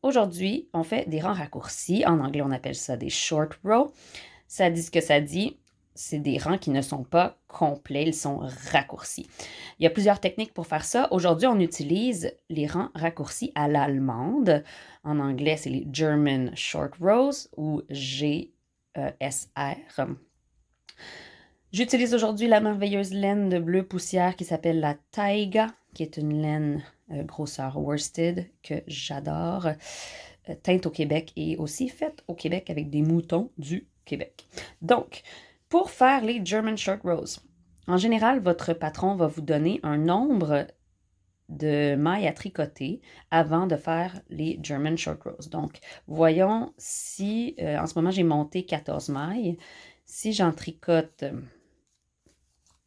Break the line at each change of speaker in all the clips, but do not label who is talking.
aujourd'hui, on fait des rangs raccourcis. En anglais, on appelle ça des short rows. Ça dit ce que ça dit. C'est des rangs qui ne sont pas complets, ils sont raccourcis. Il y a plusieurs techniques pour faire ça. Aujourd'hui, on utilise les rangs raccourcis à l'allemande. En anglais, c'est les German Short Rows ou GSR. J'utilise aujourd'hui la merveilleuse laine de bleu poussière qui s'appelle la Taiga, qui est une laine grosseur worsted que j'adore, teinte au Québec et aussi faite au Québec avec des moutons du Québec. Donc, pour faire les German Short Rows, en général, votre patron va vous donner un nombre de mailles à tricoter avant de faire les German Short Rows. Donc, voyons si, en ce moment, j'ai monté 14 mailles. Si j'en tricote,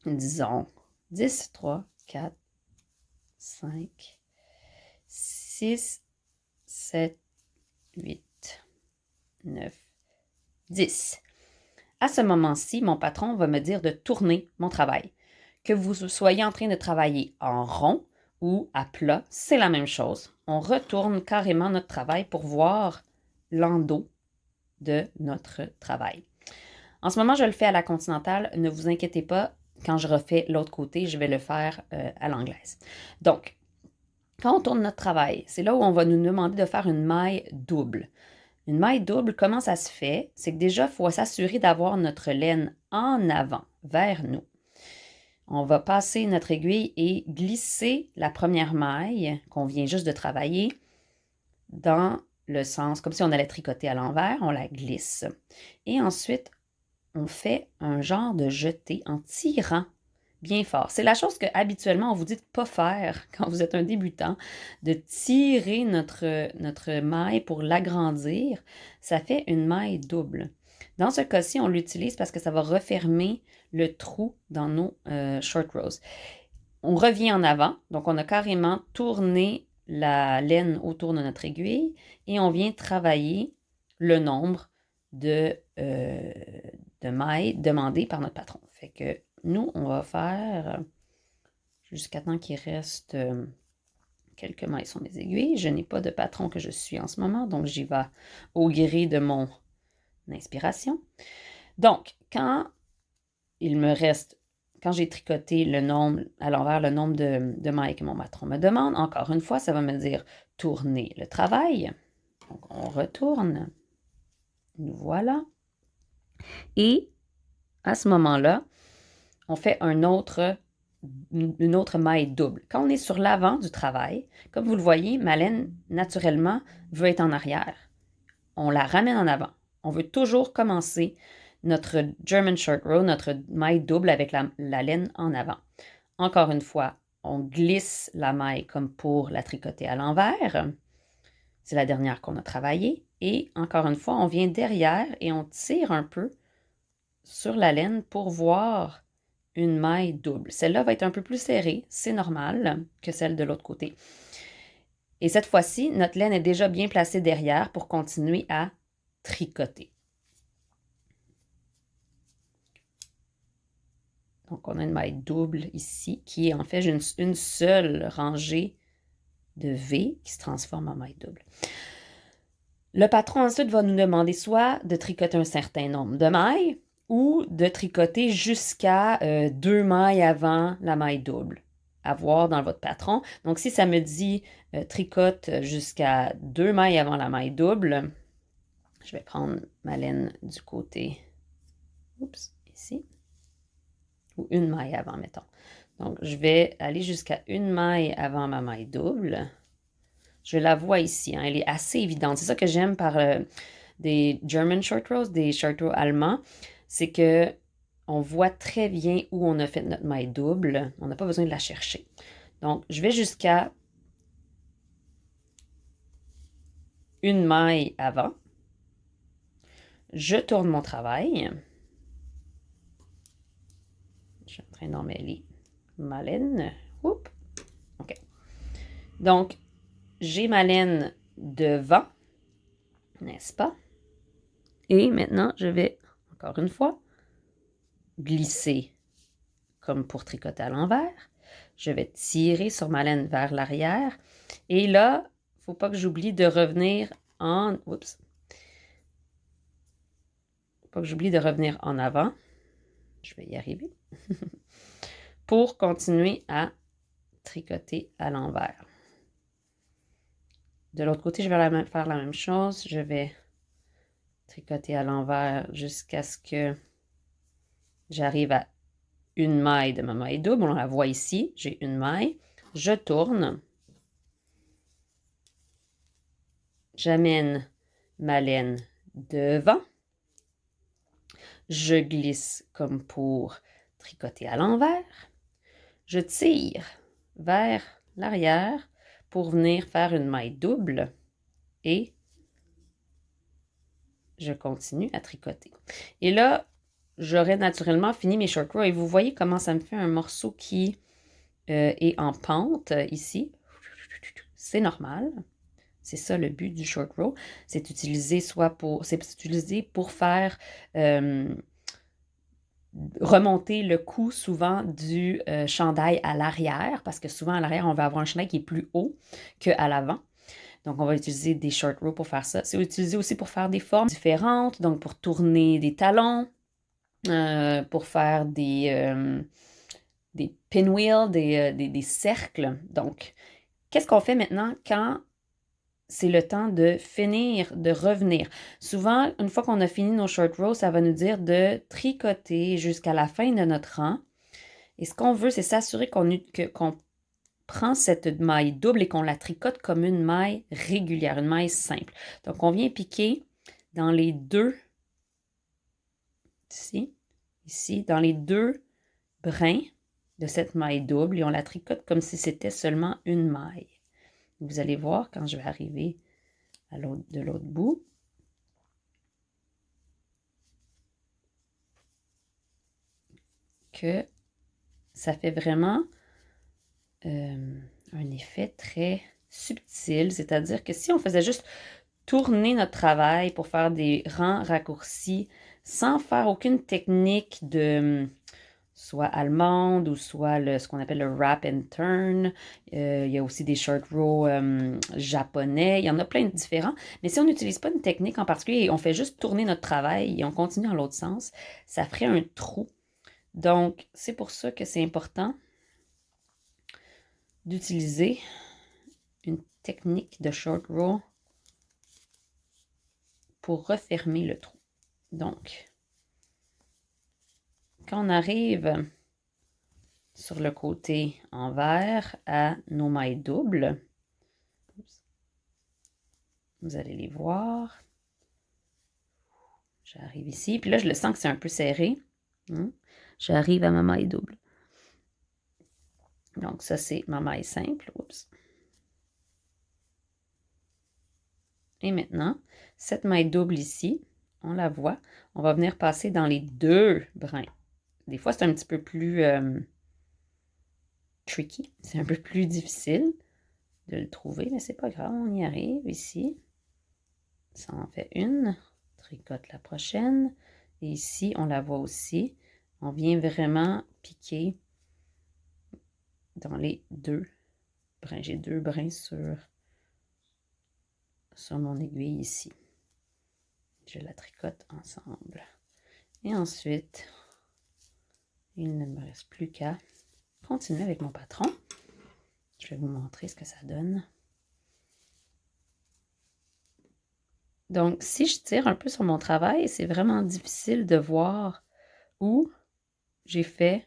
disons, 10, 3, 4, 5, 6, 7, 8, 9, 10. À ce moment-ci, mon patron va me dire de tourner mon travail. Que vous soyez en train de travailler en rond ou à plat, c'est la même chose. On retourne carrément notre travail pour voir l'endos de notre travail. En ce moment, je le fais à la continentale. Ne vous inquiétez pas, quand je refais l'autre côté, je vais le faire à l'anglaise. Donc, quand on tourne notre travail, c'est là où on va nous demander de faire une maille double. Une maille double, comment ça se fait? C'est que déjà, il faut s'assurer d'avoir notre laine en avant, vers nous. On va passer notre aiguille et glisser la première maille qu'on vient juste de travailler dans le sens, comme si on allait tricoter à l'envers, on la glisse. Et ensuite, on fait un genre de jeté en tirant bien fort. C'est la chose que habituellement on vous dit de ne pas faire quand vous êtes un débutant, de tirer notre maille pour l'agrandir. Ça fait une maille double. Dans ce cas-ci, on l'utilise parce que ça va refermer le trou dans nos short rows. On revient en avant, donc on a carrément tourné la laine autour de notre aiguille et on vient travailler le nombre de mailles demandées par notre patron. Fait que nous, on va faire jusqu'à temps qu'il reste quelques mailles sur mes aiguilles. Je n'ai pas de patron que je suis en ce moment, donc j'y vais au gré de mon inspiration. Donc, quand j'ai tricoté le nombre, à l'envers le nombre de mailles que mon patron me demande, encore une fois, ça va me dire tourner le travail. Donc, on retourne. Nous voilà. Et à ce moment-là, on fait une autre maille double. Quand on est sur l'avant du travail, comme vous le voyez, ma laine, naturellement, veut être en arrière. On la ramène en avant. On veut toujours commencer notre German Short Row, notre maille double avec la laine en avant. Encore une fois, on glisse la maille comme pour la tricoter à l'envers. C'est la dernière qu'on a travaillée. Et encore une fois, on vient derrière et on tire un peu sur la laine pour voir une maille double. Celle-là va être un peu plus serrée, c'est normal, que celle de l'autre côté. Et cette fois-ci, notre laine est déjà bien placée derrière pour continuer à tricoter. Donc, on a une maille double ici qui est en fait une seule rangée de V qui se transforme en maille double. Le patron ensuite va nous demander soit de tricoter un certain nombre de mailles ou de tricoter jusqu'à 2 mailles avant la maille double. À voir dans votre patron. Donc, si ça me dit tricote jusqu'à 2 mailles avant la maille double, je vais prendre ma laine du côté, ici, ou une maille avant, mettons. Donc, je vais aller jusqu'à une maille avant ma maille double. Je la vois ici, hein, elle est assez évidente. C'est ça que j'aime par des German Short Rows, des Short Rows allemands, c'est que on voit très bien où on a fait notre maille double. On n'a pas besoin de la chercher. Donc, je vais jusqu'à une maille avant. Je tourne mon travail. Je suis en train d'emmêler ma laine. Oups. OK. Donc, j'ai ma laine devant, n'est-ce pas? Et maintenant, je vais, encore une fois, glisser comme pour tricoter à l'envers. Je vais tirer sur ma laine vers l'arrière. Et là, il faut pas que j'oublie de revenir en... Oups. Faut pas que j'oublie de revenir en avant. Je vais y arriver. Pour continuer à tricoter à l'envers. De l'autre côté, je vais faire la même chose. Je vais tricoter à l'envers jusqu'à ce que j'arrive à une maille de ma maille double. On la voit ici. J'ai une maille. Je tourne. J'amène ma laine devant. Je glisse comme pour tricoter à l'envers. Je tire vers l'arrière pour venir faire une maille double et je continue à tricoter. Et là, j'aurais naturellement fini mes short rows et vous voyez comment ça me fait un morceau qui est en pente ici. C'est normal. C'est ça le but du short row. C'est utilisé pour faire remonter le cou souvent du chandail à l'arrière, parce que souvent à l'arrière, on va avoir un chandail qui est plus haut qu'à l'avant. Donc, on va utiliser des short rows pour faire ça. C'est utilisé aussi pour faire des formes différentes, donc pour tourner des talons, pour faire des pinwheels, des cercles. Donc, qu'est-ce qu'on fait maintenant quand c'est le temps de finir, de revenir? Souvent, une fois qu'on a fini nos short rows, ça va nous dire de tricoter jusqu'à la fin de notre rang. Et ce qu'on veut, c'est s'assurer qu'on prend cette maille double et qu'on la tricote comme une maille régulière, une maille simple. Donc, on vient piquer dans les deux, ici, dans les deux brins de cette maille double et on la tricote comme si c'était seulement une maille. Vous allez voir quand je vais arriver de l'autre bout. Que ça fait vraiment un effet très subtil. C'est-à-dire que si on faisait juste tourner notre travail pour faire des rangs raccourcis sans faire aucune technique de soit allemande ou soit ce qu'on appelle le wrap and turn. Il y a aussi des short rows japonais. Il y en a plein de différents. Mais si on n'utilise pas une technique en particulier et on fait juste tourner notre travail et on continue dans l'autre sens, ça ferait un trou. Donc, c'est pour ça que c'est important d'utiliser une technique de short row pour refermer le trou. Donc, quand on arrive sur le côté envers à nos mailles doubles, vous allez les voir. J'arrive ici, puis là, je le sens que c'est un peu serré. J'arrive à ma maille double. Donc, ça, c'est ma maille simple. Oups. Et maintenant, cette maille double ici, on la voit. On va venir passer dans les deux brins. Des fois, c'est un petit peu plus tricky. C'est un peu plus difficile de le trouver, mais c'est pas grave. On y arrive ici. Ça en fait une. Tricote la prochaine. Et ici, on la voit aussi. On vient vraiment piquer dans les deux brins. J'ai deux brins sur mon aiguille ici. Je la tricote ensemble. Et ensuite, il ne me reste plus qu'à continuer avec mon patron. Je vais vous montrer ce que ça donne. Donc, si je tire un peu sur mon travail, c'est vraiment difficile de voir où j'ai fait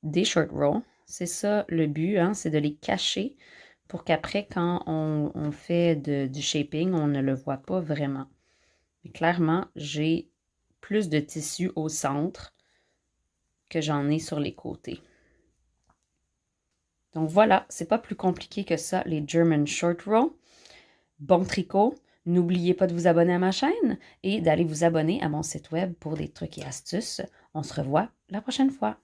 des short rows. C'est ça le but, hein, c'est de les cacher pour qu'après, quand on fait du shaping, on ne le voit pas vraiment. Mais clairement, j'ai plus de tissu au centre que j'en ai sur les côtés. Donc voilà, c'est pas plus compliqué que ça, les German Short Row. Bon tricot! N'oubliez pas de vous abonner à ma chaîne et d'aller vous abonner à mon site web pour des trucs et astuces. On se revoit la prochaine fois.